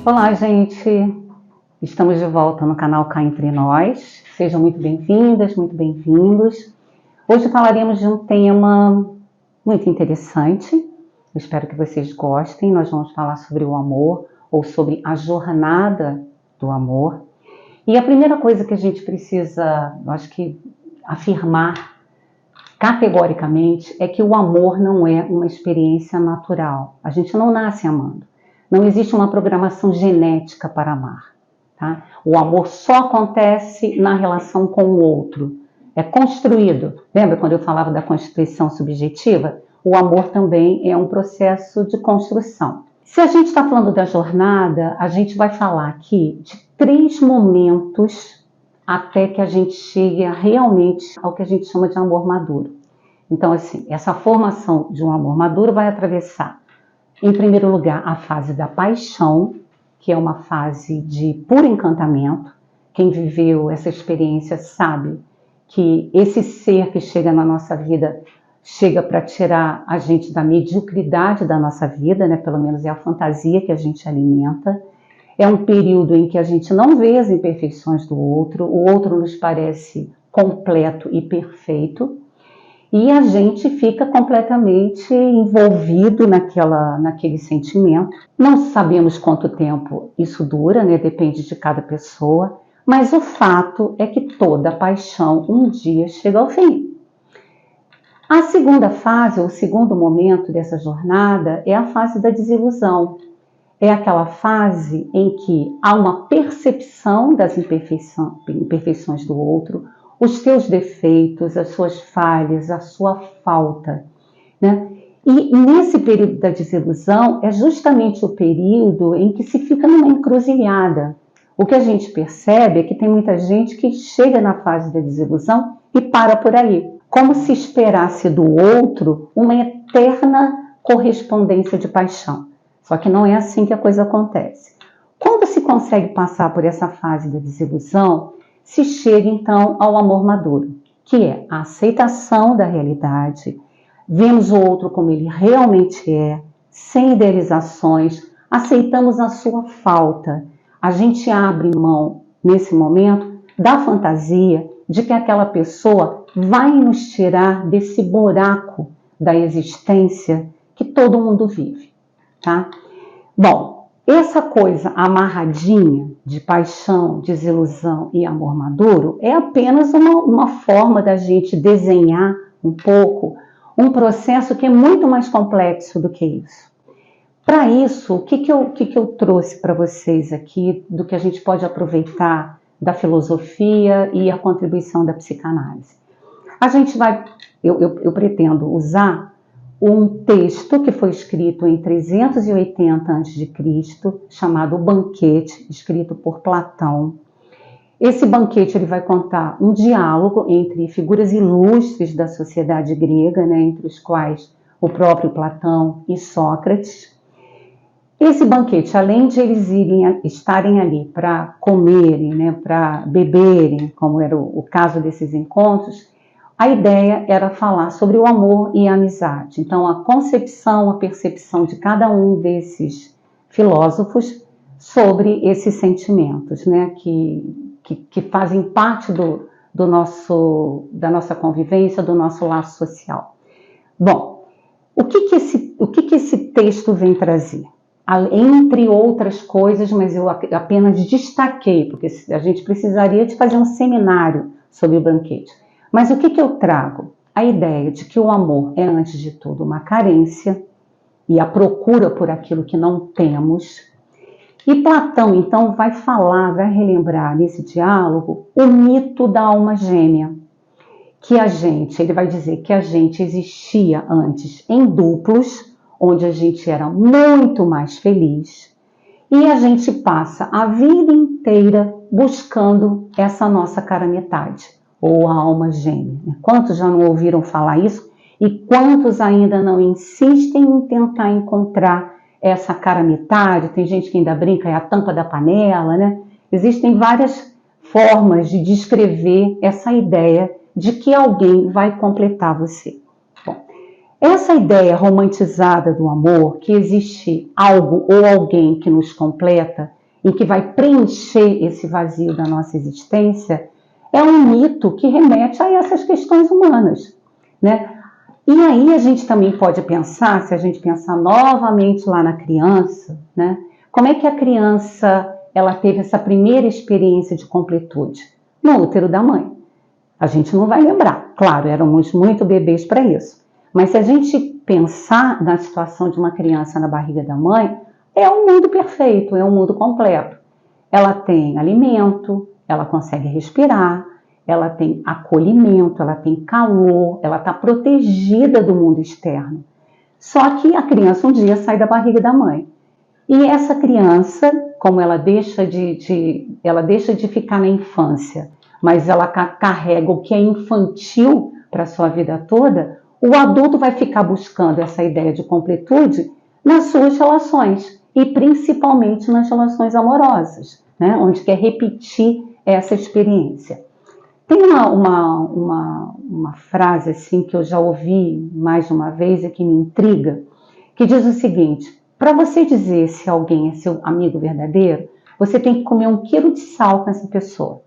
Olá, gente! Estamos de volta no canal Cá Entre Nós. Sejam muito bem-vindas, muito bem-vindos. Hoje falaremos de um tema muito interessante. Eu espero que vocês gostem. Nós vamos falar sobre o amor ou sobre a jornada do amor. E a primeira coisa que a gente precisa, eu acho que, afirmar categoricamente é que o amor não é uma experiência natural. A gente não nasce amando. Não existe uma programação genética para amar. Tá? O amor só acontece na relação com o outro. É construído. Lembra quando eu falava da constituição subjetiva? O amor também é um processo de construção. Se a gente está falando da jornada, a gente vai falar aqui de 3 momentos até que a gente chegue realmente ao que a gente chama de amor maduro. Então, assim, essa formação de um amor maduro vai atravessar, em primeiro lugar, a fase da paixão, que é uma fase de puro encantamento. Quem viveu essa experiência sabe que esse ser que chega na nossa vida chega para tirar a gente da mediocridade da nossa vida, né? Pelo menos é a fantasia que a gente alimenta. É um período em que a gente não vê as imperfeições do outro, o outro nos parece completo e perfeito, e a gente fica completamente envolvido naquele sentimento. Não sabemos quanto tempo isso dura, né? Depende de cada pessoa, mas o fato é que toda paixão um dia chega ao fim. A segunda fase, ou o segundo momento dessa jornada, é a fase da desilusão. É aquela fase em que há uma percepção das imperfeições do outro, os seus defeitos, as suas falhas, a sua falta, né? E nesse período da desilusão é justamente o período em que se fica numa encruzilhada. O que a gente percebe é que tem muita gente que chega na fase da desilusão e para por aí, como se esperasse do outro uma eterna correspondência de paixão. Só que não é assim que a coisa acontece. Quando se consegue passar por essa fase da desilusão, se chega então ao amor maduro, que é a aceitação da realidade, vemos o outro como ele realmente é, sem idealizações, aceitamos a sua falta. A gente abre mão, nesse momento, da fantasia de que aquela pessoa vai nos tirar desse buraco da existência que todo mundo vive, tá? Bom, essa coisa amarradinha de paixão, desilusão e amor maduro é apenas uma forma da gente desenhar um pouco um processo que é muito mais complexo do que isso. Para isso, o que eu trouxe para vocês aqui do que a gente pode aproveitar da filosofia e a contribuição da psicanálise? A gente vai, eu pretendo usar um texto que foi escrito em 380 a.C., chamado O Banquete, escrito por Platão. Esse banquete ele vai contar um diálogo entre figuras ilustres da sociedade grega, né, entre os quais o próprio Platão e Sócrates. Esse banquete, além de eles estarem ali para comerem, né, para beberem, como era o caso desses encontros, a ideia era falar sobre o amor e a amizade. Então, a concepção, a percepção de cada um desses filósofos sobre esses sentimentos, né, que fazem parte da nossa convivência, do nosso laço social. Bom, o que esse texto vem trazer? Entre outras coisas, mas eu apenas destaquei, porque a gente precisaria de fazer um seminário sobre o banquete. Mas o que eu trago? A ideia de que o amor é, antes de tudo, uma carência e a procura por aquilo que não temos. E Platão, então, vai relembrar nesse diálogo o mito da alma gêmea, que ele vai dizer que a gente existia antes em duplos, onde a gente era muito mais feliz, e a gente passa a vida inteira buscando essa nossa cara metade, ou a alma gêmea. Quantos já não ouviram falar isso? E quantos ainda não insistem em tentar encontrar essa cara metade? Tem gente que ainda brinca, é a tampa da panela, né? Existem várias formas de descrever essa ideia de que alguém vai completar você. Bom, essa ideia romantizada do amor, que existe algo ou alguém que nos completa e que vai preencher esse vazio da nossa existência, é um mito que remete a essas questões humanas, né? E aí a gente também pode pensar, se a gente pensar novamente lá na criança, né? Como é que a criança ela teve essa primeira experiência de completude? No útero da mãe. A gente não vai lembrar, claro, éramos muito bebês para isso. Mas se a gente pensar na situação de uma criança na barriga da mãe, é um mundo perfeito, é um mundo completo. Ela tem alimento, ela consegue respirar, ela tem acolhimento, ela tem calor, ela está protegida do mundo externo. Só que a criança um dia sai da barriga da mãe. E essa criança, como ela deixa de ficar na infância, mas ela carrega o que é infantil para a sua vida toda, o adulto vai ficar buscando essa ideia de completude nas suas relações, e principalmente nas relações amorosas, né? Onde quer repetir essa experiência. Tem uma frase assim que eu já ouvi mais de uma vez e que me intriga, que diz o seguinte: para você dizer se alguém é seu amigo verdadeiro, você tem que comer 1 quilo de sal com essa pessoa.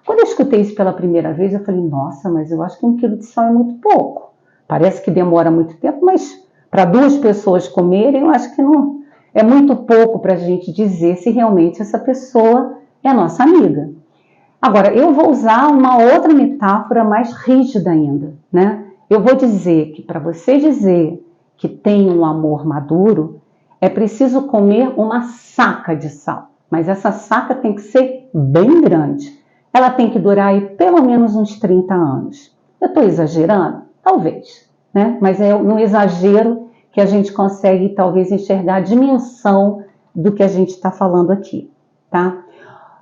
Quando eu escutei isso pela primeira vez, eu falei, nossa, mas eu acho que 1 quilo de sal é muito pouco. Parece que demora muito tempo, mas para 2 pessoas comerem, eu acho que não é muito pouco para a gente dizer se realmente essa pessoa é nossa amiga. Agora, eu vou usar uma outra metáfora mais rígida ainda, né? Eu vou dizer que para você dizer que tem um amor maduro, é preciso comer uma saca de sal. Mas essa saca tem que ser bem grande. Ela tem que durar aí pelo menos uns 30 anos. Eu estou exagerando? Talvez, né? Mas é no exagero que a gente consegue talvez enxergar a dimensão do que a gente está falando aqui, tá?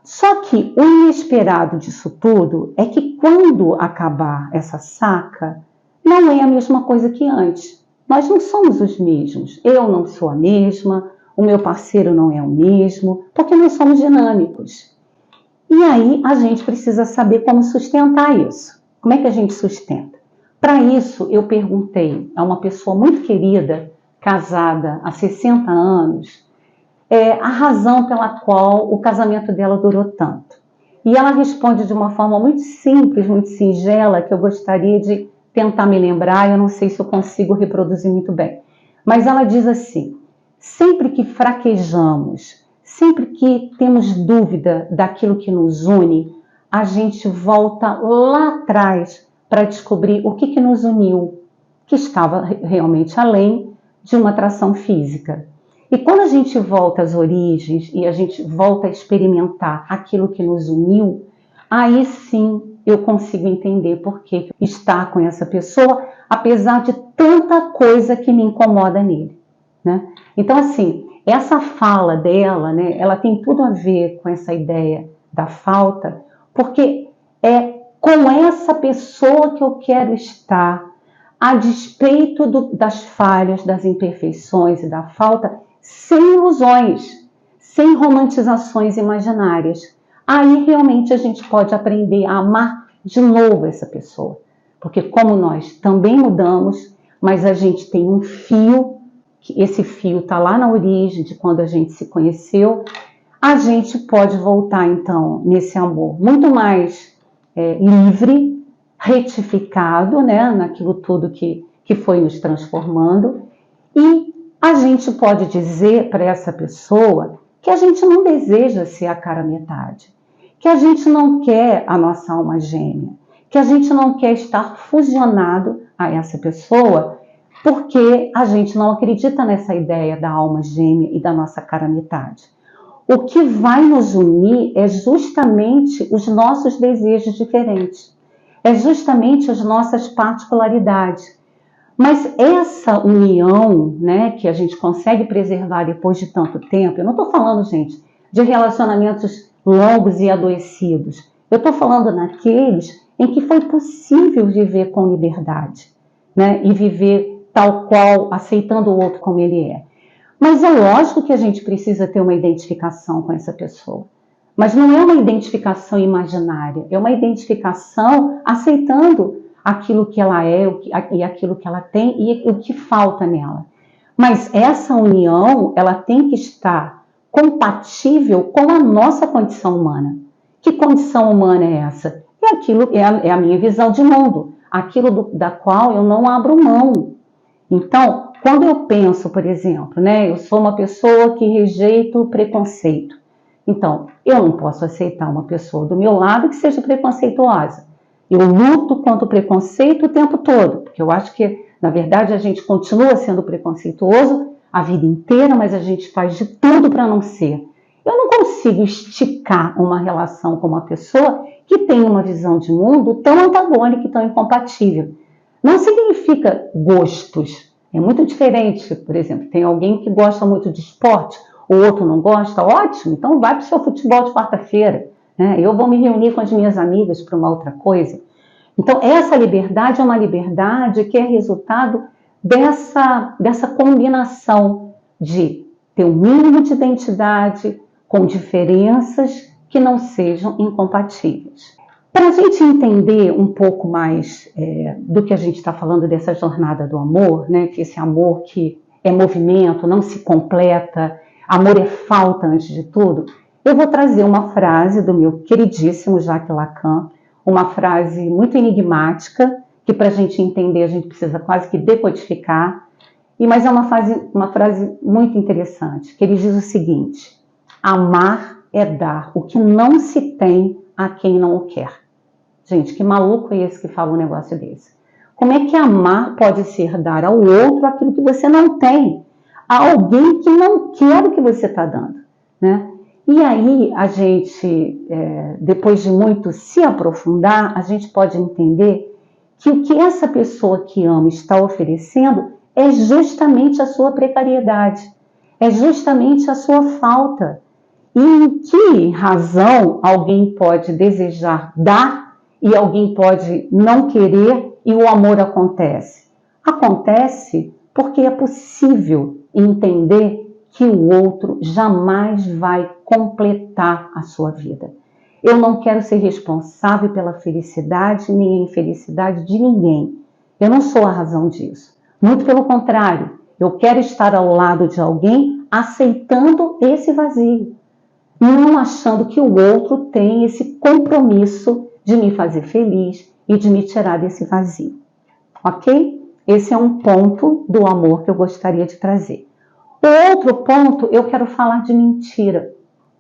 Só que o inesperado disso tudo é que quando acabar essa saca, não é a mesma coisa que antes. Nós não somos os mesmos. Eu não sou a mesma, o meu parceiro não é o mesmo, porque nós somos dinâmicos. E aí a gente precisa saber como sustentar isso. Como é que a gente sustenta? Para isso, eu perguntei a uma pessoa muito querida, casada há 60 anos, a razão pela qual o casamento dela durou tanto. E ela responde de uma forma muito simples, muito singela, que eu gostaria de tentar me lembrar, eu não sei se eu consigo reproduzir muito bem. Mas ela diz assim: sempre que fraquejamos, sempre que temos dúvida daquilo que nos une, a gente volta lá atrás para descobrir o que nos uniu, que estava realmente além de uma atração física. E quando a gente volta às origens e a gente volta a experimentar aquilo que nos uniu, aí sim eu consigo entender por que estar com essa pessoa, apesar de tanta coisa que me incomoda nele, né? Então, assim, essa fala dela, né, ela tem tudo a ver com essa ideia da falta, porque é com essa pessoa que eu quero estar, a despeito das falhas, das imperfeições e da falta, sem ilusões, sem romantizações imaginárias. Aí realmente a gente pode aprender a amar de novo essa pessoa. Porque como nós também mudamos, mas a gente tem um fio, que esse fio está lá na origem de quando a gente se conheceu, a gente pode voltar então nesse amor muito mais livre, retificado, né, naquilo tudo que foi nos transformando, e a gente pode dizer para essa pessoa que a gente não deseja ser a cara metade, que a gente não quer a nossa alma gêmea, que a gente não quer estar fusionado a essa pessoa, porque a gente não acredita nessa ideia da alma gêmea e da nossa cara metade. O que vai nos unir é justamente os nossos desejos diferentes, é justamente as nossas particularidades. Mas essa união, né, que a gente consegue preservar depois de tanto tempo, eu não estou falando, gente, de relacionamentos longos e adoecidos. Eu estou falando naqueles em que foi possível viver com liberdade, né, e viver tal qual, aceitando o outro como ele é. Mas é lógico que a gente precisa ter uma identificação com essa pessoa. Mas não é uma identificação imaginária, é uma identificação aceitando aquilo que ela é e aquilo que ela tem e o que falta nela. Mas essa união, ela tem que estar compatível com a nossa condição humana. Que condição humana é essa? É a minha visão de mundo, aquilo da qual eu não abro mão. Então, quando eu penso, por exemplo, né, eu sou uma pessoa que rejeita o preconceito. Então, eu não posso aceitar uma pessoa do meu lado que seja preconceituosa. Eu luto contra o preconceito o tempo todo, porque eu acho que, na verdade, a gente continua sendo preconceituoso a vida inteira, mas a gente faz de tudo para não ser. Eu não consigo esticar uma relação com uma pessoa que tem uma visão de mundo tão antagônica e tão incompatível. Não significa gostos. É muito diferente, por exemplo, tem alguém que gosta muito de esporte, o outro não gosta, ótimo, então vai para o seu futebol de quarta-feira. Né? Eu vou me reunir com as minhas amigas para uma outra coisa. Então, essa liberdade é uma liberdade que é resultado dessa combinação de ter um mínimo de identidade com diferenças que não sejam incompatíveis. Para a gente entender um pouco mais do que a gente está falando dessa jornada do amor, né, que esse amor que é movimento, não se completa, amor é falta antes de tudo, eu vou trazer uma frase do meu queridíssimo Jacques Lacan, uma frase muito enigmática, que para a gente entender a gente precisa quase que decodificar, mas é uma frase muito interessante, que ele diz o seguinte: amar é dar o que não se tem a quem não o quer. Gente, que maluco é esse que fala um negócio desse? Como é que amar pode ser dar ao outro aquilo que você não tem? A alguém que não quer o que você está dando, né? E aí, a gente, depois de muito se aprofundar, a gente pode entender que o que essa pessoa que ama está oferecendo é justamente a sua precariedade, é justamente a sua falta. E em que razão alguém pode desejar dar e alguém pode não querer e o amor acontece? Acontece porque é possível entender que o outro jamais vai completar a sua vida. Eu não quero ser responsável pela felicidade nem a infelicidade de ninguém. Eu não sou a razão disso. Muito pelo contrário, eu quero estar ao lado de alguém aceitando esse vazio, não achando que o outro tem esse compromisso de me fazer feliz e de me tirar desse vazio. Ok? Esse é um ponto do amor que eu gostaria de trazer. O outro ponto, eu quero falar de mentira.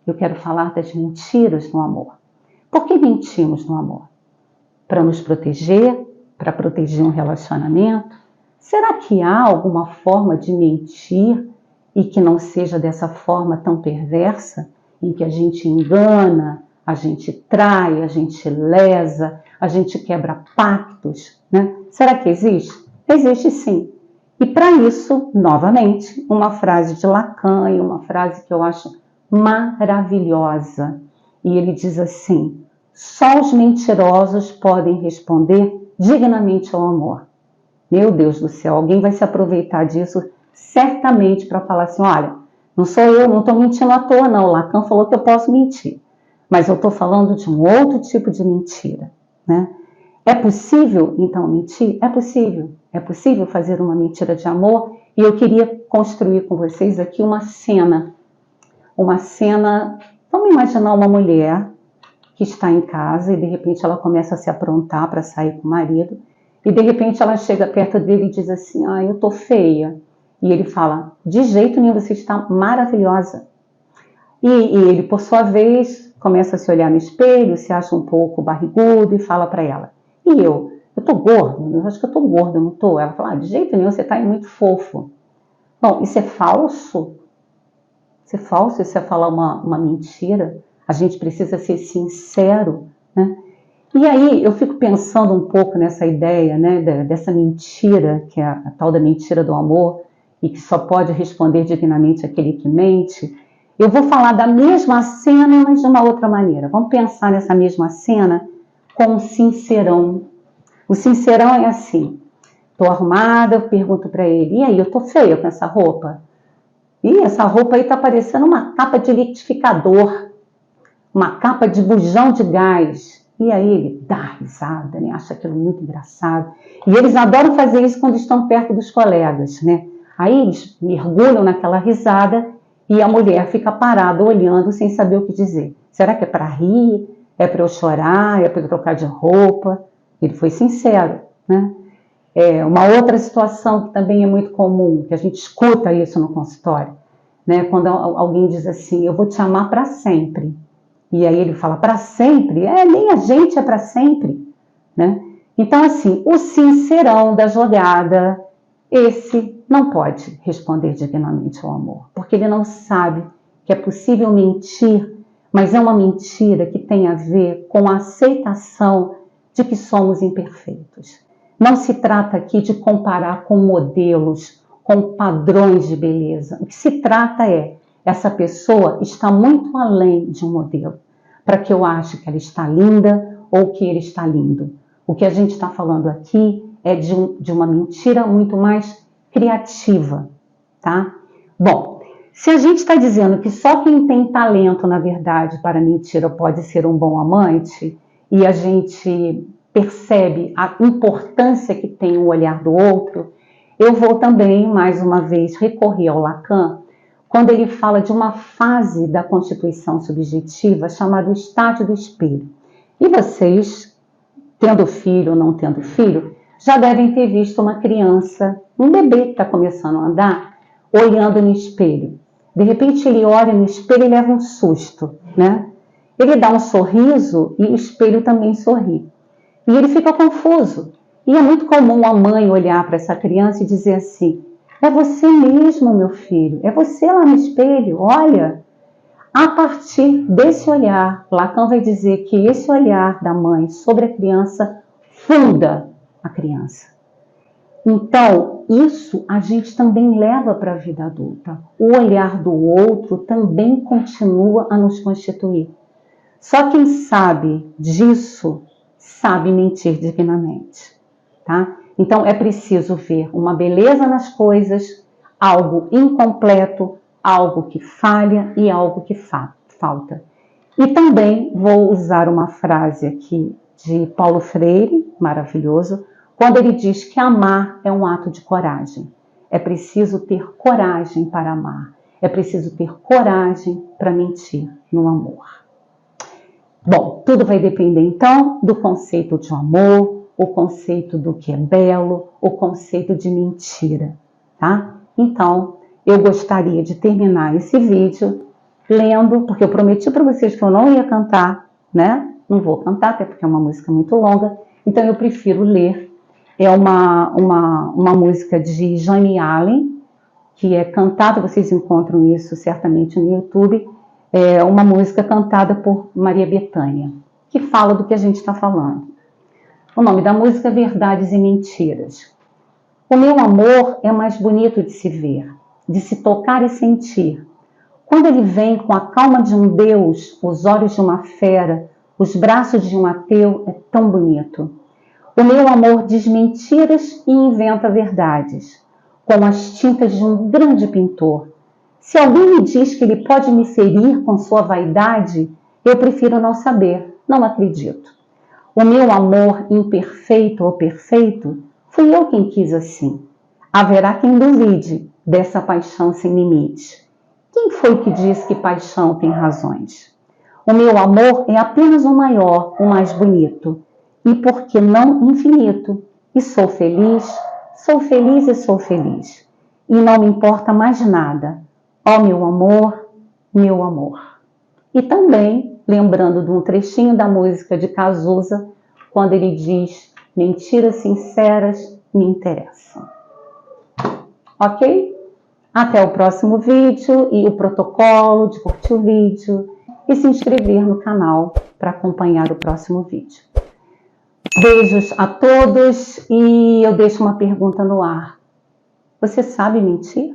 Eu quero falar das mentiras no amor. Por que mentimos no amor? Para nos proteger? Para proteger um relacionamento? Será que há alguma forma de mentir e que não seja dessa forma tão perversa, em que a gente engana, a gente trai, a gente lesa, a gente quebra pactos, né? Será que existe? Existe sim. E para isso, novamente, uma frase de Lacan e uma frase que eu acho maravilhosa. E ele diz assim: só os mentirosos podem responder dignamente ao amor. Meu Deus do céu, alguém vai se aproveitar disso certamente para falar assim: olha, não sou eu, não estou mentindo à toa não, Lacan falou que eu posso mentir. Mas eu estou falando de um outro tipo de mentira, né? É possível, então, mentir? É possível. É possível fazer uma mentira de amor. E eu queria construir com vocês aqui uma cena. Uma cena, vamos imaginar uma mulher que está em casa e de repente ela começa a se aprontar para sair com o marido. E de repente ela chega perto dele e diz assim: ah, eu tô feia. E ele fala: de jeito nenhum, você está maravilhosa. E ele, por sua vez, começa a se olhar no espelho, se acha um pouco barrigudo e fala para ela: e eu tô gordo, eu acho que eu tô gordo, não tô? Ela fala: ah, de jeito nenhum, você tá muito fofo. Bom, isso é falso? Isso é falso, isso é falar uma mentira. A gente precisa ser sincero, né? E aí eu fico pensando um pouco nessa ideia, né, dessa mentira, que é a tal da mentira do amor, e que só pode responder dignamente aquele que mente. Eu vou falar da mesma cena, mas de uma outra maneira. Vamos pensar nessa mesma cena com um sincerão. O sincerão é assim: estou arrumada, eu pergunto para ele: e aí, eu tô feia com essa roupa? Ih, essa roupa aí tá parecendo uma capa de liquidificador. uma capa de bujão de gás. E aí ele dá risada, né? Acha aquilo muito engraçado. E eles adoram fazer isso quando estão perto dos colegas, né? Aí eles mergulham naquela risada e a mulher fica parada olhando sem saber o que dizer. Será que é para rir? É para eu chorar? É para eu trocar de roupa? Ele foi sincero, né? Uma outra situação que também é muito comum, que a gente escuta isso no consultório, né? Quando alguém diz assim, eu vou te amar para sempre. E aí ele fala, para sempre? Nem a gente é para sempre, né? Então, assim, o sincerão da jogada, esse não pode responder dignamente ao amor, porque ele não sabe que é possível mentir, mas é uma mentira que tem a ver com a aceitação de que somos imperfeitos. Não se trata aqui de comparar com modelos, com padrões de beleza. O que se trata essa pessoa está muito além de um modelo, para que eu ache que ela está linda ou que ele está lindo. O que a gente está falando aqui é de uma mentira muito mais criativa, tá? Bom, se a gente está dizendo que só quem tem talento, na verdade, para mentira pode ser um bom amante, e a gente percebe a importância que tem o olhar do outro, eu vou também, mais uma vez, recorrer ao Lacan, quando ele fala de uma fase da constituição subjetiva chamada o estágio do espelho. E vocês, tendo filho ou não tendo filho, já devem ter visto uma criança, um bebê que está começando a andar, olhando no espelho. De repente ele olha no espelho e leva um susto, né? Ele dá um sorriso e o espelho também sorri. E ele fica confuso. E é muito comum a mãe olhar para essa criança e dizer assim, é você mesmo, meu filho, é você lá no espelho, olha. A partir desse olhar, Lacan vai dizer que esse olhar da mãe sobre a criança funda a criança. Então, isso a gente também leva para a vida adulta. O olhar do outro também continua a nos constituir. Só quem sabe disso, sabe mentir dignamente, tá? Então, é preciso ver uma beleza nas coisas, algo incompleto, algo que falha e algo que falta. E também vou usar uma frase aqui de Paulo Freire, maravilhoso, quando ele diz que amar é um ato de coragem. É preciso ter coragem para amar. É preciso ter coragem para mentir no amor. Bom, tudo vai depender então do conceito de amor, o conceito do que é belo, o conceito de mentira, tá? Então, eu gostaria de terminar esse vídeo lendo, porque eu prometi para vocês que eu não ia cantar, né? Não vou cantar, até porque é uma música muito longa, então eu prefiro ler. É uma música de Jane Allen, que é cantada, vocês encontram isso certamente no YouTube, é uma música cantada por Maria Bethânia, que fala do que a gente está falando. O nome da música é Verdades e Mentiras. O meu amor é mais bonito de se ver, de se tocar e sentir. Quando ele vem com a calma de um Deus, os olhos de uma fera, os braços de um ateu, é tão bonito. O meu amor diz mentiras e inventa verdades, com as tintas de um grande pintor. Se alguém me diz que ele pode me ferir com sua vaidade, eu prefiro não saber, não acredito. O meu amor imperfeito ou perfeito, fui eu quem quis assim. Haverá quem duvide dessa paixão sem limite. Quem foi que diz que paixão tem razões? O meu amor é apenas o maior, o mais bonito, e por que não infinito? E sou feliz e sou feliz. E não me importa mais nada. Ó meu amor, meu amor. E também, lembrando de um trechinho da música de Cazuza, quando ele diz, mentiras sinceras me interessam. Ok? Até o próximo vídeo e o protocolo de curtir o vídeo e se inscrever no canal para acompanhar o próximo vídeo. Beijos a todos e eu deixo uma pergunta no ar. Você sabe mentir?